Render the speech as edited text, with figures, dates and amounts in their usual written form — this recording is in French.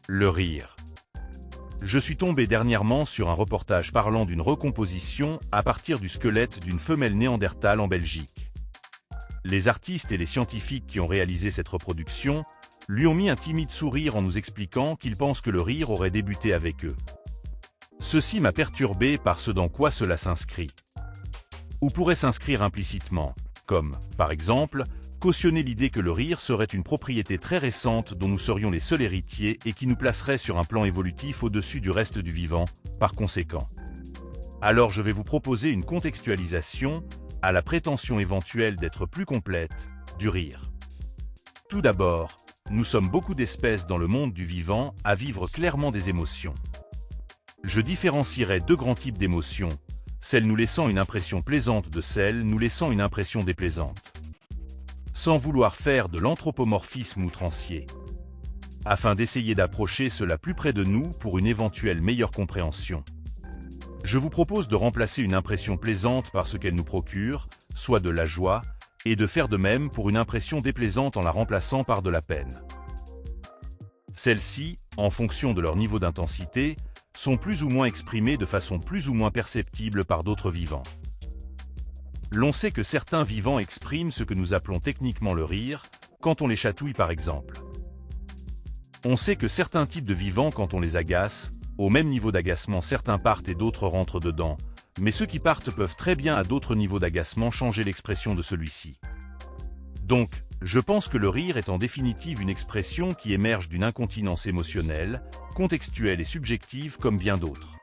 Le rire. Je suis tombé dernièrement sur un reportage parlant d'une recomposition à partir du squelette d'une femelle néandertale en Belgique. Les artistes et les scientifiques qui ont réalisé cette reproduction lui ont mis un timide sourire en nous expliquant qu'ils pensent que le rire aurait débuté avec eux. Ceci m'a perturbé par ce dans quoi cela s'inscrit. Ou pourrait s'inscrire implicitement, comme, par exemple, cautionner l'idée que le rire serait une propriété très récente dont nous serions les seuls héritiers et qui nous placerait sur un plan évolutif au-dessus du reste du vivant, par conséquent. Alors je vais vous proposer une contextualisation, à la prétention éventuelle d'être plus complète, du rire. Tout d'abord, nous sommes beaucoup d'espèces dans le monde du vivant à vivre clairement des émotions. Je différencierai deux grands types d'émotions, celles nous laissant une impression plaisante de celles nous laissant une impression déplaisante. Sans vouloir faire de l'anthropomorphisme outrancier. Afin d'essayer d'approcher cela plus près de nous pour une éventuelle meilleure compréhension. Je vous propose de remplacer une impression plaisante par ce qu'elle nous procure, soit de la joie, et de faire de même pour une impression déplaisante en la remplaçant par de la peine. Celles-ci, en fonction de leur niveau d'intensité, sont plus ou moins exprimées de façon plus ou moins perceptible par d'autres vivants. L'on sait que certains vivants expriment ce que nous appelons techniquement le rire, quand on les chatouille par exemple. On sait que certains types de vivants, quand on les agace, au même niveau d'agacement certains partent et d'autres rentrent dedans, mais ceux qui partent peuvent très bien à d'autres niveaux d'agacement changer l'expression de celui-ci. Donc, je pense que le rire est en définitive une expression qui émerge d'une incontinence émotionnelle, contextuelle et subjective comme bien d'autres.